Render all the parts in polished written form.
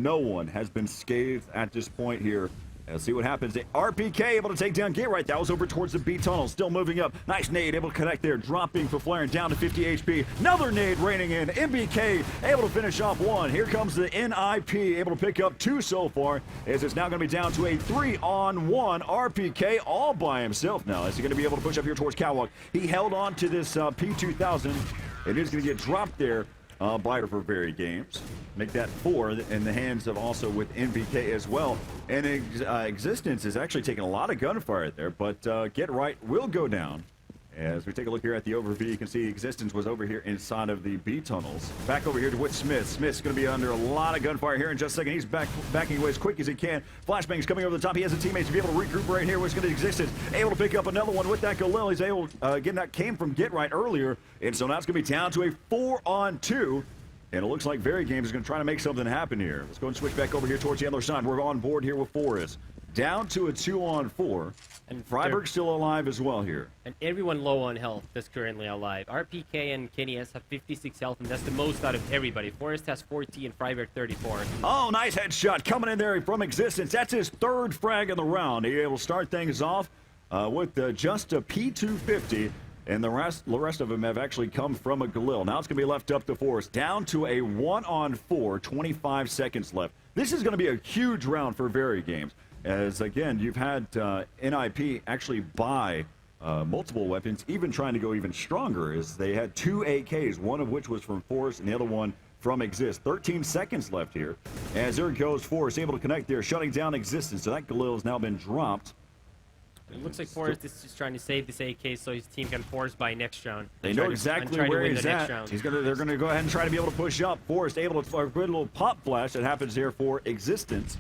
No one has been scathed at this point here. Let's see what happens. RPK able to take down Get Right. That was over towards the B tunnel. Still moving up. Nice nade able to connect there. Dropping for Flaring down to 50 HP. Another nade raining in. MBK able to finish off one. Here comes the NiP able to pick up two so far. As it's now going to be down to a 3-on-1. RPK all by himself now. Is he going to be able to push up here towards Catwalk? He held on to this P2000. It is going to get dropped there. By for VeryGames. Make that 4 in the hands of also with NBK as well. And Existence is actually taking a lot of gunfire there, but Get Right will go down. As we take a look here at the overview, you can see Existence was over here inside of the B tunnels. Back over here to with Smith. Smith's going to be under a lot of gunfire here in just a second. He's backing away as quick as he can. Flashbang's coming over the top. He has a teammate to be able to regroup right here. What's going to Existence? Able to pick up another one with that Galil. He's able, again, that came from Get Right earlier. And so now it's going to be down to a 4-on-2. And it looks like VeryGames is going to try to make something happen here. Let's go and switch back over here towards the other side. We're on board here with Forrest. Down to a 2-on-4. And Freiburg's still alive as well here. And everyone low on health that's currently alive. RPK and Kenny S have 56 health, and that's the most out of everybody. Forrest has 40 and Freiburg 34. Oh, nice headshot coming in there from Existence. That's his third frag in the round. He will start things off with just a P250. And the rest of them have actually come from a Galil. Now it's going to be left up to Forrest. Down to a 1-on-4, 25 seconds left. This is going to be a huge round for VeryGames. As, again, you've had NiP actually buy multiple weapons, even trying to go even stronger, as they had 2 AKs, one of which was from Forrest and the other one from Exist. 13 seconds left here. As there goes Forrest, able to connect there, shutting down Existence. So that Galil has now been dropped. It looks like Forrest is just trying to save this AK so his team can force by next round. They know exactly where he's at. They're going to go ahead and try to be able to push up. Forrest able to a good little pop flash that happens here for Existence.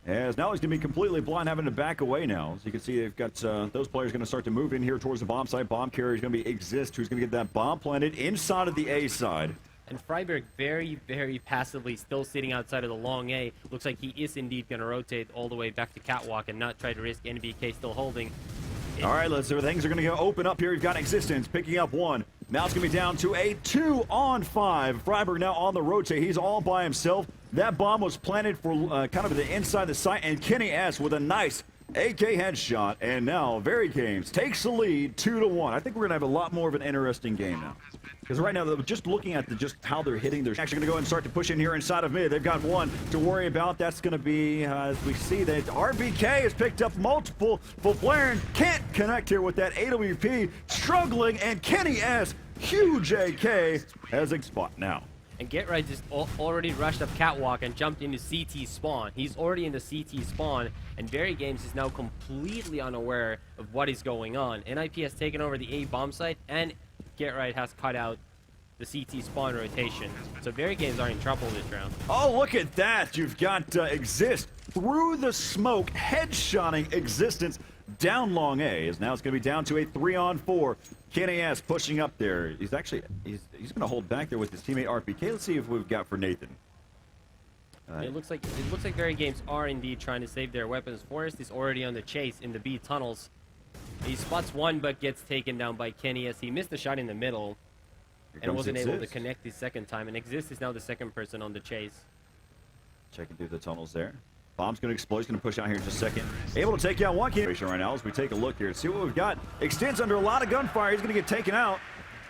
As now he's going to be completely blind, having to back away now. As you can see, they've got those players going to start to move in here towards the bomb site. Bomb carrier is going to be Exist, who's going to get that bomb planted inside of the A side. And Freiburg very, very passively still sitting outside of the long A. Looks like he is indeed going to rotate all the way back to Catwalk and not try to risk NBK still holding. All right, let's see. Things are going to open up here. We've got Existence picking up one. Now it's going to be down to a 2-on-5. Freiburg now on the rotate. He's all by himself. That bomb was planted for kind of the inside of the site, and Kenny S with a nice AK headshot. And now VeryGames takes the lead 2-1. I think we're going to have a lot more of an interesting game now. Because right now, just looking at just how they're hitting, they're actually going to go ahead and start to push in here inside of mid. They've got one to worry about. That's going to be, as we see, that RBK has picked up multiple. Flair can't connect here with that AWP. Struggling, and Kenny S, huge AK, has a spot now. And Get Right just already rushed up Catwalk and jumped into CT spawn. He's already in the CT spawn, and VeryGames is now completely unaware of what is going on. NiP has taken over the A bomb site, and Get Right has cut out the CT spawn rotation. So VeryGames are in trouble this round. Oh, look at that. You've got Exist through the smoke, headshotting Existence down long A. As now it's going to be down to a 3-on-4. Kenny S pushing up there. He's actually, he's going to hold back there with his teammate RPK. Let's see if we've got for Nathan. It looks like VeryGames are indeed trying to save their weapons. Forrest is already on the chase in the B tunnels. He spots one but gets taken down by Kenny S. He missed the shot in the middle and wasn't able to connect the second time. And Exist is now the second person on the chase. Checking through the tunnels there. Bomb's going to explode. He's going to push out here in just a second. Able to take out one right now as we take a look here and see what we've got. Extends under a lot of gunfire. He's going to get taken out.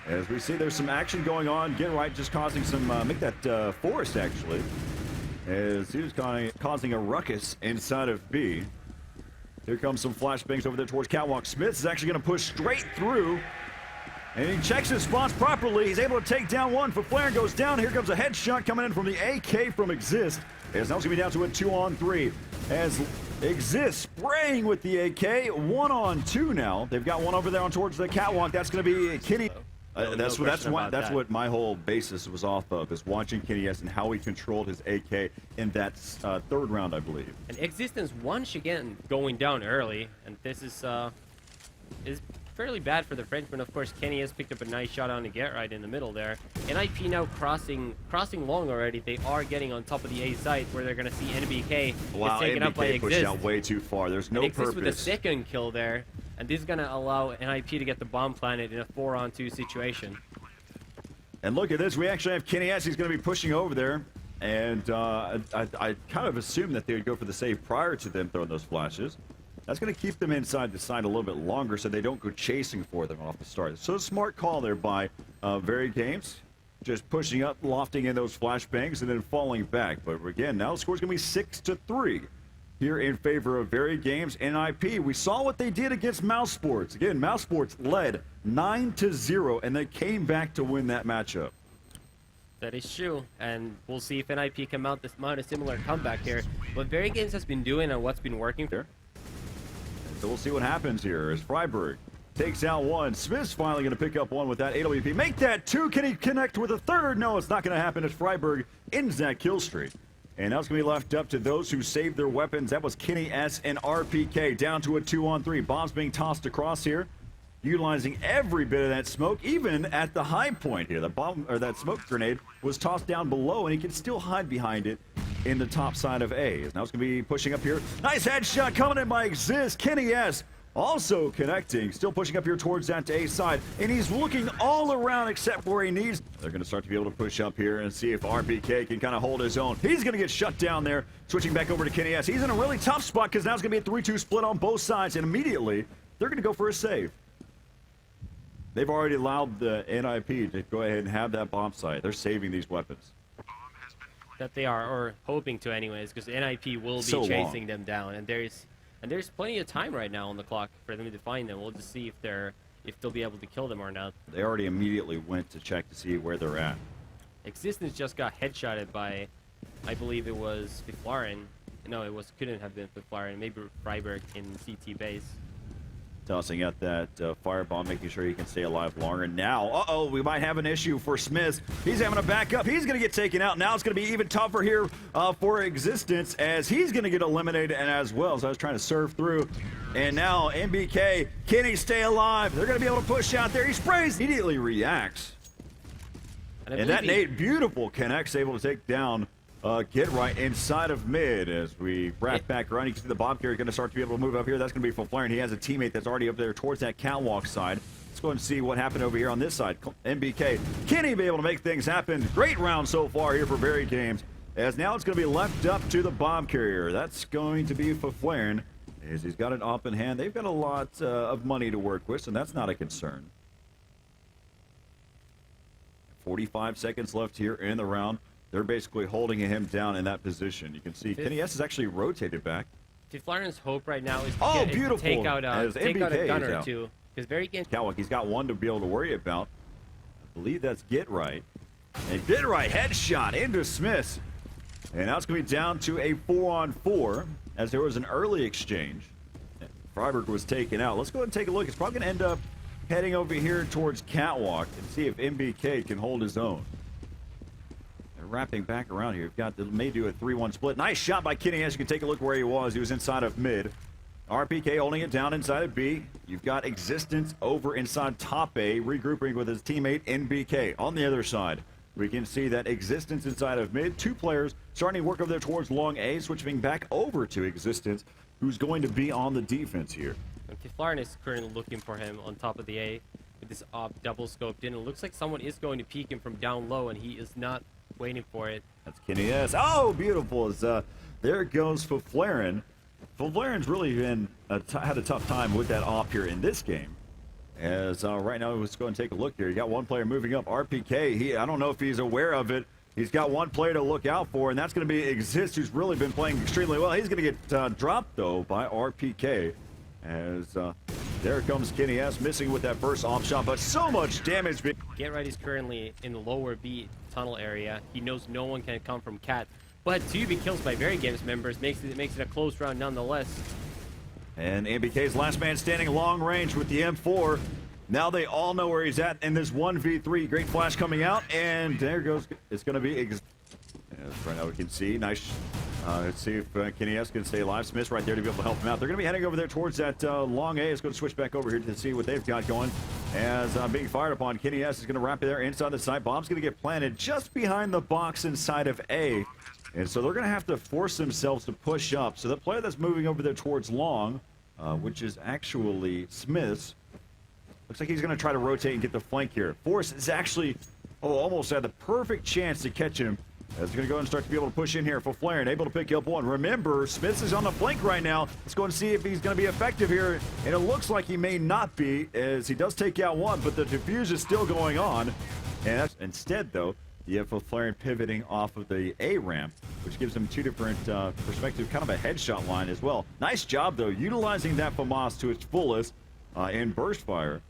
As we see, there's some action going on. Get Right just causing some, make that Forrest actually. As he was causing a ruckus inside of B. Here comes some flashbangs over there towards Catwalk. Smith is actually going to push straight through. And he checks his spots properly. He's able to take down one. For Flair goes down. Here comes a headshot coming in from the AK from Exist. As now it's going to be down to a 2-on-3. As Exist spraying with the AK. 1-on-2 now. They've got one over there on towards the Catwalk. That's going to be Kenny. That's what my whole basis was off of, is watching Kenny S and how he controlled his AK in that third round, I believe. And Existence once again going down early, and this is fairly bad for the Frenchman. Of course, Kenny has picked up a nice shot on the Get Right in the middle there. NiP now crossing long already. They are getting on top of the A site where they're going to see NBK. Wow, taken NBK up by pushed Exist. out way too far. There's no Exist purpose. with the second kill there. And this is going to allow NiP to get the bomb planted in a 4-on-2 situation. And look at this. We actually have Kenny S. He's going to be pushing over there. And I kind of assumed that they would go for the save prior to them throwing those flashes. That's going to keep them inside the side a little bit longer so they don't go chasing for them off the start. So smart call there by VeryGames. Just pushing up, lofting in those flashbangs, and then falling back. But again, now the score's going to be 6-3 here in favor of VeryGames and NiP. We saw what they did against Mousesports. Again, Mousesports led 9-0, and they came back to win that matchup. That is true, and we'll see if NiP can mount a similar comeback here. What VeryGames has been doing and what's been working there. So we'll see what happens here as Freiburg takes out one. Smith's finally going to pick up one with that AWP. Make that two. Can he connect with a third? No, it's not going to happen as Freiburg ends that kill streak. And now it's going to be left up to those who saved their weapons. That was Kenny S and RPK down to a 2-on-3. Bombs being tossed across here, utilizing every bit of that smoke, even at the high point here. The bomb or that smoke grenade was tossed down below, and he can still hide behind it in the top side of A. Now it's going to be pushing up here. Nice headshot coming in by Exist. Kenny S also connecting, still pushing up here towards that A side, and he's looking all around except where he needs. They're going to start to be able to push up here and see if RPK can kind of hold his own. He's going to get shut down there. Switching back over to Kenny S. He's in a really tough spot because now it's going to be a 3-2 split on both sides, and immediately they're going to go for a save. They've already allowed the NiP to go ahead and have that bomb site. They're saving these weapons. that they are, or hoping to anyways, because NiP will be chasing them down, and there's plenty of time right now on the clock for them to find them. We'll just see if they'll be able to kill them or not. They already immediately went to check to see where they're at. Existence just got headshotted by, I believe it was Fiflaren. No, couldn't have been Fiflaren. Maybe Freiburg in CT base. Tossing out that firebomb, making sure he can stay alive longer. Now, we might have an issue for Smith. He's having a backup. He's going to get taken out. Now it's going to be even tougher here for Existence, as he's going to get eliminated and as well. So I was trying to surf through. And now MBK, can he stay alive? They're going to be able to push out there. He sprays, immediately reacts. And that nade, beautiful, connects, able to take down Get Right inside of mid. As we wrap back around, you can see the bomb carrier going to start to be able to move up here. That's going to be for Flaren. He has a teammate that's already up there towards that catwalk side. Let's go and see what happened over here on this side. MBK, can he be able to make things happen? Great round so far here for VeryGames, as now it's going to be left up to the bomb carrier. That's going to be for Flaren, as he's got it up in hand. They've got a lot of money to work with, so that's not a concern. 45 seconds left here in the round. They're basically holding him down in that position. You can see Kenny S is actually rotated back. Fiflaren's hope right now is to take out a gun or two. Because VeryGames... Catwalk, he's got one to be able to worry about. I believe that's Get Right. And Get Right headshot into Smith. And now it's going to be down to a 4-on-4, as there was an early exchange. Freiburg was taken out. Let's go ahead and take a look. It's probably going to end up heading over here towards Catwalk and see if MBK can hold his own. They're wrapping back around here. You've got, they may do a 3-1 split. Nice shot by Kenny S. You can take a look where he was. He was inside of mid. RPK holding it down inside of B. You've got Existence over inside top A, regrouping with his teammate NBK. On the other side, we can see that Existence inside of mid. Two players starting to work over there towards long A, switching back over to Existence, who's going to be on the defense here. Fiflaren is currently looking for him on top of the A with this double scoped in. It looks like someone is going to peek him from down low, and he is not waiting for it. That's Kenny S. Oh, beautiful. As, there goes Fiflaren. Fiflaren's really been had a tough time with that op here in this game. As right now, let's go and take a look here. You got one player moving up, RPK. I don't know if he's aware of it. He's got one player to look out for, and that's going to be Exist, who's really been playing extremely well. He's going to get dropped, though, by RPK. As there comes Kenny S, missing with that first off shot, but so much damage. Get Right is currently in the lower B tunnel area. He knows no one can come from Cat, but 2B kills by VeryGames members makes it a close round nonetheless. And MBK's last man standing long range with the M4. Now they all know where he's at in this 1v3. Great flash coming out, and there goes. It's going to be. Right now we can see. Nice. Let's see if Kenny S can stay alive. Smith's right there to be able to help him out. They're going to be heading over there towards that long A. It's going to switch back over here to see what they've got going. As being fired upon, Kenny S is going to wrap it there inside the site. Bomb's going to get planted just behind the box inside of A. And so they're going to have to force themselves to push up. So the player that's moving over there towards long, which is actually Smith's, looks like he's going to try to rotate and get the flank here. Force is actually almost had the perfect chance to catch him As they're going to go and start to be able to push in here for Flaren, able to pick up one. Remember, Smith is on the flank right now. Let's go and see if he's going to be effective here. And it looks like he may not be, as he does take out one, but the defuse is still going on. And that's, instead, though, you have Flaren pivoting off of the A ramp, which gives him two different perspectives, kind of a headshot line as well. Nice job, though, utilizing that FAMAS to its fullest in burst fire.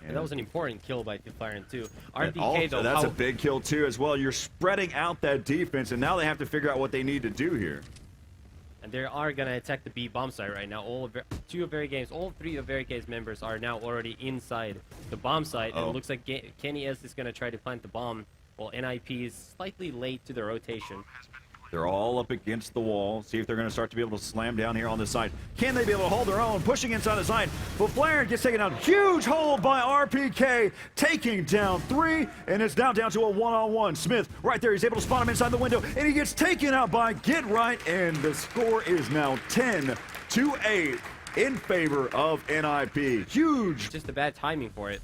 And that was an important kill by Flaren too. RPK though, that's a big kill too as well. You're spreading out that defense, and now they have to figure out what they need to do here. And they are gonna attack the B bomb site right now. All three of VeryGames members are now already inside the bomb site, and it looks like Kenny S is gonna try to plant the bomb, while NiP is slightly late to the rotation. They're all up against the wall. See if they're going to start to be able to slam down here on this side. Can they be able to hold their own? Pushing inside the side. But Flaren gets taken out. Huge hold by RPK. Taking down 3. And it's now down to a one-on-one. Smith right there. He's able to spot him inside the window. And he gets taken out by Get Right. And the score is now 10-8 in favor of NiP. Huge. Just a bad timing for it.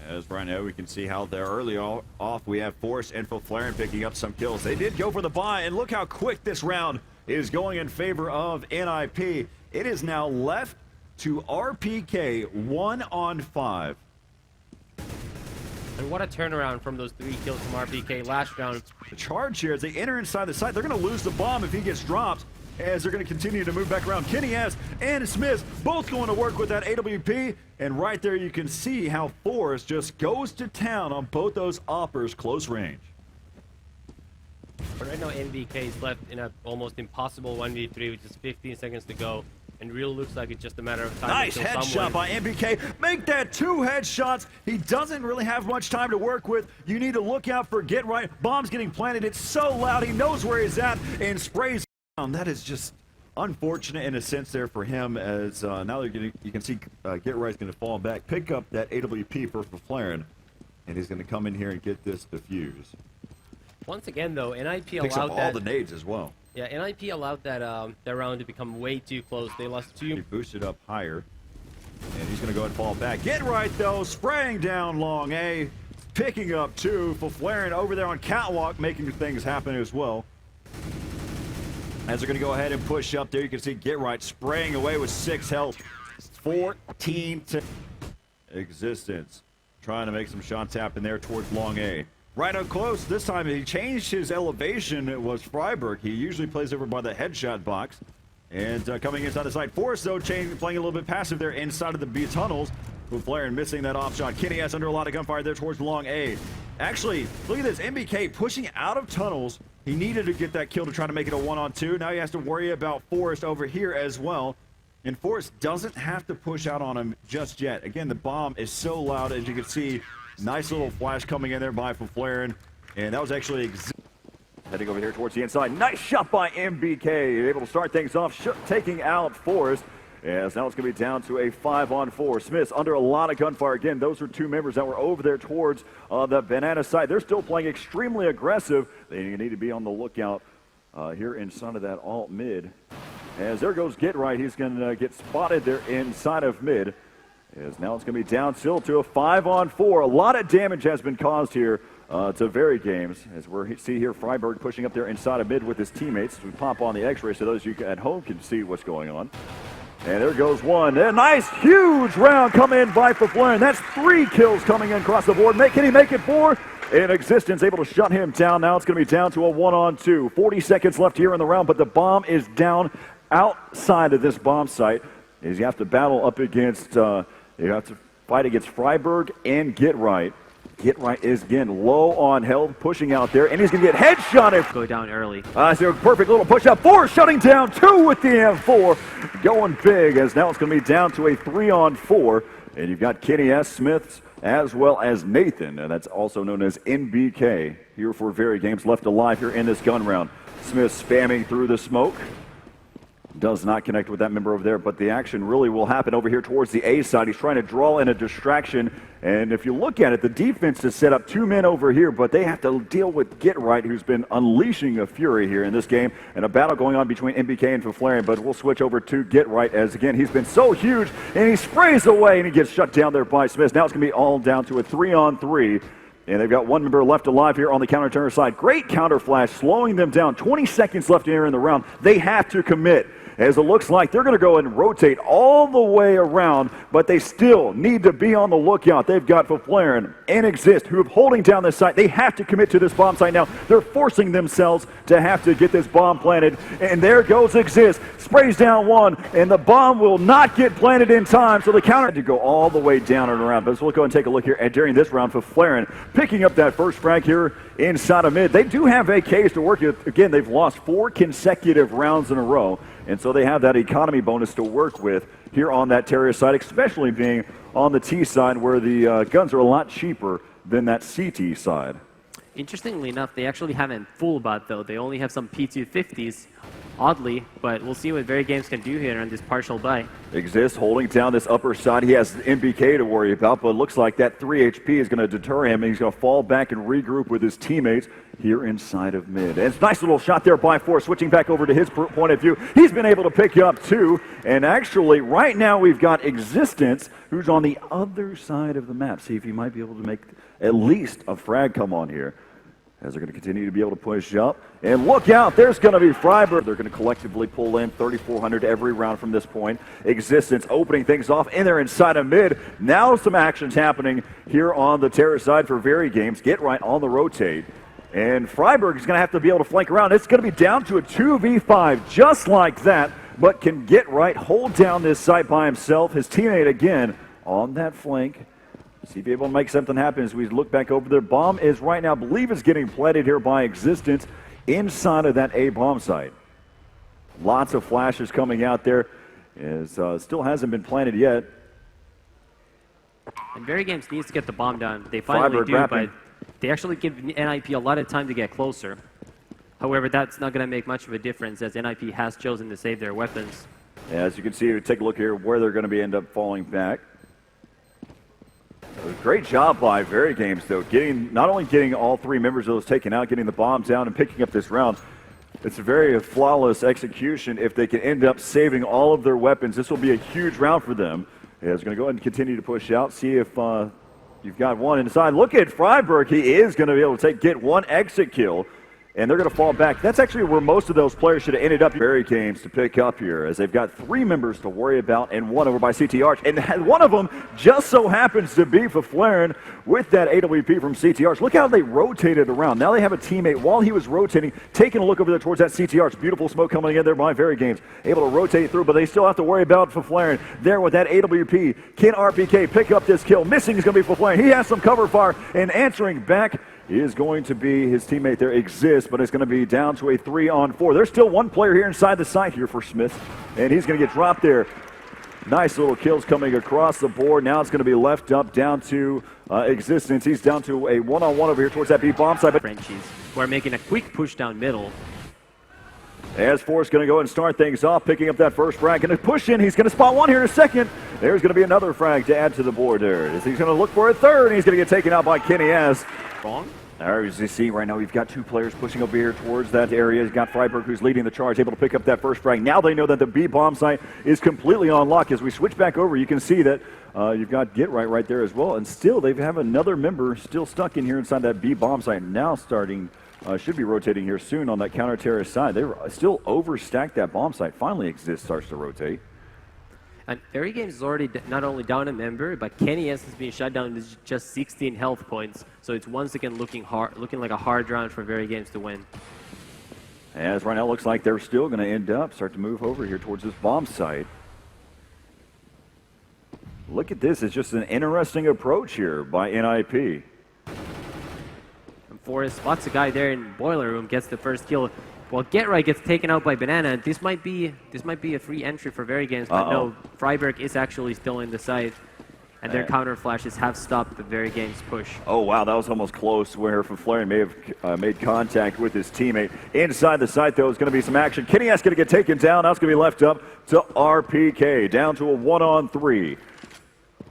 As right now we can see how they're early off. We have Force and Flaren picking up some kills. They did go for the buy, and look how quick this round is going in favor of NiP. It is now left to RPK 1-on-5. And what a turnaround from those 3 kills from RPK last round. The charge here as they enter inside the site. They're going to lose the bomb if he gets dropped, as they're going to continue to move back around. Kenny S and Smith both going to work with that AWP. And right there you can see how Forrest just goes to town on both those uppers close range. But right now NBK is left in an almost impossible 1v3 with just 15 seconds to go. And Real looks like it's just a matter of time. Nice headshot by NBK. Make that 2 headshots. He doesn't really have much time to work with. You need to look out for Get Right. Bomb's getting planted. It's so loud. He knows where he's at and sprays. That is just unfortunate in a sense there for him, as now you can see Get Right's going to fall back, pick up that AWP for Flaren, and he's going to come in here and get this defuse. Once again, though, NiP Picks allowed up all the nades as well. Yeah, NiP allowed that that round to become way too close. They lost 2. He boosted up higher, and he's going to go and fall back. Get Right, though, spraying down long A, picking up 2 for Flaren over there on Catwalk, making things happen as well. As they're going to go ahead and push up there, you can see Get Right spraying away with 6 health. 14 to existence. Trying to make some shots happen there towards long A. Right up close. This time he changed his elevation. It was Freiberg. He usually plays over by the headshot box. And coming inside the side. Forrest, though, playing a little bit passive there inside of the B tunnels. With Flaren missing that off shot. Kenny S under a lot of gunfire there towards long A. Actually, look at this. NBK pushing out of tunnels. He needed to get that kill to try to make it a 1-on-2. Now he has to worry about Forrest over here as well. And Forrest doesn't have to push out on him just yet. Again, the bomb is so loud, as you can see. Nice little flash coming in there by Flaren. And that was actually heading over here towards the inside. Nice shot by NBK. Able to start things off, taking out Forrest. As now it's going to be down to a 5-on-4. Smith's under a lot of gunfire. Again, those are 2 members that were over there towards the banana side. They're still playing extremely aggressive. They need to be on the lookout here inside of that alt mid. As there goes Get Right. He's going to get spotted there inside of mid. As now it's going to be down still to a 5-on-4. A lot of damage has been caused here to VeryGames. As we see here, Freiberg pushing up there inside of mid with his teammates. We pop on the X-ray so those of you at home can see what's going on. And there goes one. A nice, huge round coming in by Flaren. That's 3 kills coming in across the board. Can he make it 4? In existence, able to shut him down. Now it's going to be down to a 1-on-2. 40 seconds left here in the round, but the bomb is down outside of this bomb site. As you have to battle up against, you have to fight against Freiberg and Get Right. Get Right is, again, low on health, pushing out there, and he's going to get headshotted. Go down early. So perfect little push up. 4 shutting down 2 with the M4. Going big, as now it's going to be down to a 3-on-4. And you've got Kenny S. Smith as well as Nathan. And that's also known as NBK here for VeryGames, left alive here in this gun round. Smith spamming through the smoke. Does not connect with that member over there, but the action really will happen over here towards the A side. He's trying to draw in a distraction, and if you look at it, the defense has set up 2 men over here, but they have to deal with Get Right, who's been unleashing a fury here in this game, and a battle going on between NBK and Flaren, but we'll switch over to Get Right, as again, he's been so huge, and he sprays away, and he gets shut down there by Smith. Now it's going to be all down to a 3-on-3. And they've got one member left alive here on the counter-terror side. Great counter flash, slowing them down. 20 seconds left here in the round. They have to commit, as it looks like they're going to go and rotate all the way around, but they still need to be on the lookout. They've got Faflaren and Exist, who are holding down this site. They have to commit to this bomb site now. They're forcing themselves to have to get this bomb planted, and there goes Exist. Sprays down one, and the bomb will not get planted in time, so the counter had to go all the way down and around. But we'll go and take a look here at during this round. Faflaren picking up that first frag here inside of mid. They do have AKs to work with. Again, they've lost 4 consecutive rounds in a row. And so they have that economy bonus to work with here on that Terror side, especially being on the T side where the guns are a lot cheaper than that CT side. Interestingly enough, they actually haven't full bot though. They only have some P250s, oddly, but we'll see what VeryGames can do here on this partial buy. Exist holding down this upper side. He has MBK to worry about, but it looks like that 3 HP is going to deter him, and he's going to fall back and regroup with his teammates here inside of mid. And it's a nice little shot there by Force, switching back over to his point of view. He's been able to pick up 2, and actually right now we've got Existence, who's on the other side of the map. See if he might be able to make at least a frag come on here, as they're going to continue to be able to push up. And look out, there's going to be Freiburg. They're going to collectively pull in 3,400 every round from this point. Existence opening things off, and they're inside of mid. Now some action's happening here on the Terror side for VeryGames. Get right on the rotate. And Freiburg is going to have to be able to flank around. It's going to be down to a 2v5 just like that, but can get right, hold down this site by himself. His teammate again on that flank. See if you're able to make something happen as we look back over there. Bomb is right now, I believe, is getting planted here by Existence inside of that A bomb site. Lots of flashes coming out there. As still hasn't been planted yet. And VeryGames needs to get the bomb done. They finally do, but they actually give NiP a lot of time to get closer. However, that's not going to make much of a difference as NiP has chosen to save their weapons. As you can see, take a look here where they're going to end up falling back. Great job by VeryGames, though, not only getting all 3 members of those taken out, getting the bombs down and picking up this round. It's a very flawless execution. If they can end up saving all of their weapons, this will be a huge round for them. Yeah, it's going to go ahead and continue to push out, see if you've got one inside. Look at Freiburg. He is going to be able to get one exit kill, and they're going to fall back. That's actually where most of those players should have ended up. VeryGames to pick up here, as they've got 3 members to worry about and one over by CT Arch. And one of them just so happens to be Faflaren with that AWP from CT Arch. Look how they rotated around. Now they have a teammate while he was rotating, taking a look over there towards that CT Arch. Beautiful smoke coming in there by VeryGames. Able to rotate through, but they still have to worry about Faflaren there with that AWP. Can RPK pick up this kill? Missing is going to be Faflaren. He has some cover fire, and answering back is going to be his teammate there, Exist, but it's going to be down to a 3-on-4. There's still one player here inside the site here for Smith, and he's going to get dropped there. Nice little kills coming across the board. Now it's going to be left up down to Existence. He's down to a 1-on-1 over here towards that B bomb side. Frenchies, who are making a quick push down middle. As Forrest going to go and start things off, picking up that first frag. Going to push in. He's going to spot one here in a second. There's going to be another frag to add to the board there. He's going to look for a third, and he's going to get taken out by Kenny S. Wrong. As you see right now, we've got 2 players pushing over here towards that area. He's got Freiburg, who's leading the charge, able to pick up that first frag. Now they know that the B bomb site is completely on lock. As we switch back over, you can see that you've got Get right there as well. And still, they have another member still stuck in here inside that B bomb site. Now starting, should be rotating here soon on that counter-terrorist side. They still overstacked that bomb site. Finally, Exist starts to rotate. And VeryGames is already not only down a member, but Kenny S has been shut down with just 16 health points. So it's once again looking like a hard round for VeryGames to win. As right now, looks like they're still going to start to move over here towards this bomb site. Look at this. It's just an interesting approach here by NiP. And Forrest spots a guy there in Boiler Room, gets the first kill. Well, Get Right gets taken out by Banana. This might be a free entry for VeryGames, but no, Freiburg is actually still in the site, and their counter flashes have stopped the VeryGames push. Oh wow, that was almost close where Faflaren may have made contact with his teammate. Inside the site though is going to be some action. Kenny S going to get taken down. Now it's going to be left up to RPK, down to a 1-on-3.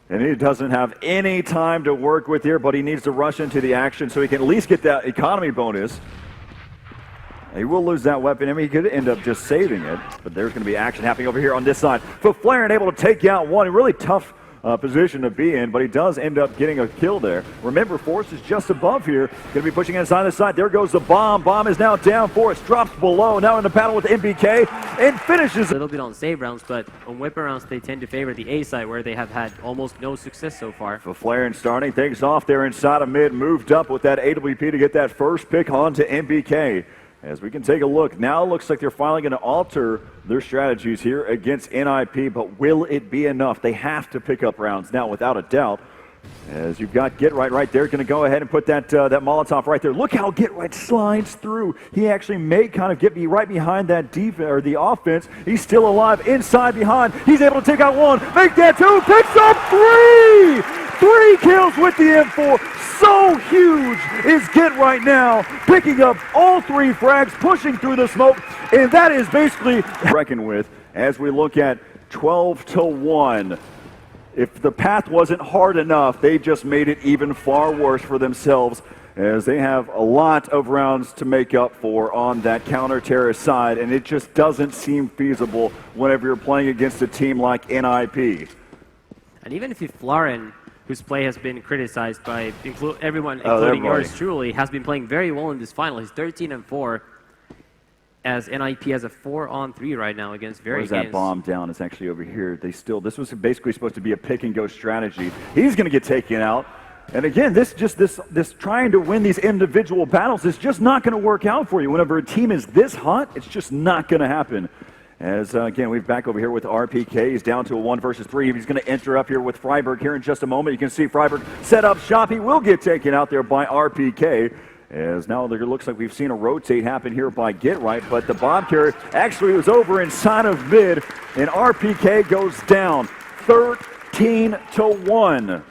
And he doesn't have any time to work with here, but he needs to rush into the action so he can at least get that economy bonus. He will lose that weapon. I mean, he could end up just saving it, but there's going to be action happening over here on this side. Faflaren able to take out one. A really tough position to be in, but he does end up getting a kill there. Remember, Force is just above here, going to be pushing inside the side. There goes the bomb. Bomb is now down. Force drops below, now in the battle with NBK, and finishes. A little bit on save rounds, but on whip rounds, they tend to favor the A side, where they have had almost no success so far. Flaring starting things off there inside of mid, moved up with that AWP to get that first pick onto NBK. As we can take a look, now it looks like they're finally going to alter their strategies here against NiP, but will it be enough? They have to pick up rounds now, without a doubt. As you've got GetRight right there, going to go ahead and put that Molotov right there. Look how GetRight slides through. He actually may kind of get me right behind that defense or the offense. He's still alive inside behind. He's able to take out one, make that two, picks up three! 3 kills with the M4. So huge is GetRight now, picking up all 3 frags, pushing through the smoke, and that is basically reckoned with as we look at 12-1. If the path wasn't hard enough, they just made it even far worse for themselves, as they have a lot of rounds to make up for on that counter-terrorist side, and it just doesn't seem feasible whenever you're playing against a team like NiP. And even if Flaren, whose play has been criticized by everyone, including yours truly, has been playing very well in this final. He's 13-4, as NiP has a 4-on-3 right now against VeryGames. Where's that bomb down? It's actually over here. This was basically supposed to be a pick-and-go strategy. He's going to get taken out. And again, this trying to win these individual battles is just not going to work out for you. Whenever a team is this hot, it's just not going to happen. As, again, we're back over here with RPK. He's down to a 1 versus 3. He's going to enter up here with Freiburg here in just a moment. You can see Freiburg set up shop. He will get taken out there by RPK. As now there looks like we've seen a rotate happen here by GetRight, but the bomb carrier actually was over inside of mid, and RPK goes down 13-1.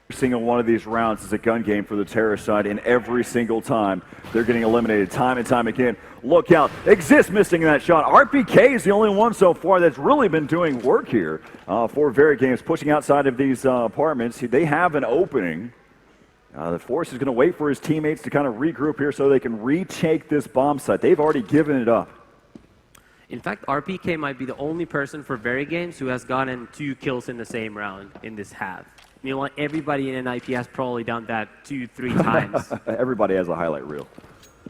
Every single one of these rounds is a gun game for the terrorist side, and every single time they're getting eliminated time and time again. Look out. Exists missing that shot. RPK is the only one so far that's really been doing work here for VeryGames, pushing outside of these apartments. They have an opening. The Force is going to wait for his teammates to kind of regroup here so they can retake this bomb site. They've already given it up. In fact, RPK might be the only person for VeryGames who has gotten 2 kills in the same round in this half. You know, everybody in NiP has probably done that 2-3 times. Everybody has a highlight reel.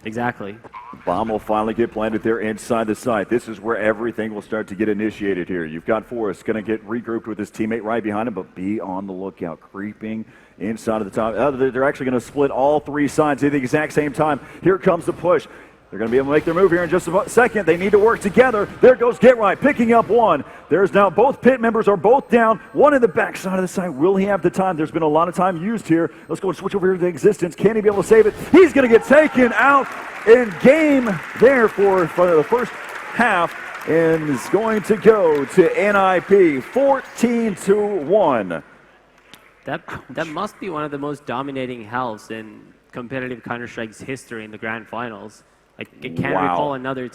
Exactly. Bomb will finally get planted there inside the site. This is where everything will start to get initiated here. You've got Forrest going to get regrouped with his teammate right behind him, but be on the lookout. Creeping inside of the top. They're actually going to split all 3 sides at the exact same time. Here comes the push. They're going to be able to make their move here in just a second. They need to work together. There goes GetRight, picking up one. There's now both pit members are both down. One in the back side of the site. Will he have the time? There's been a lot of time used here. Let's go and switch over here to existence. Can he be able to save it? He's going to get taken out in game there for the first half, and is going to go to NiP 14-1. That must be one of the most dominating halves in competitive Counter-Strike's history in the grand finals. I can't recall another time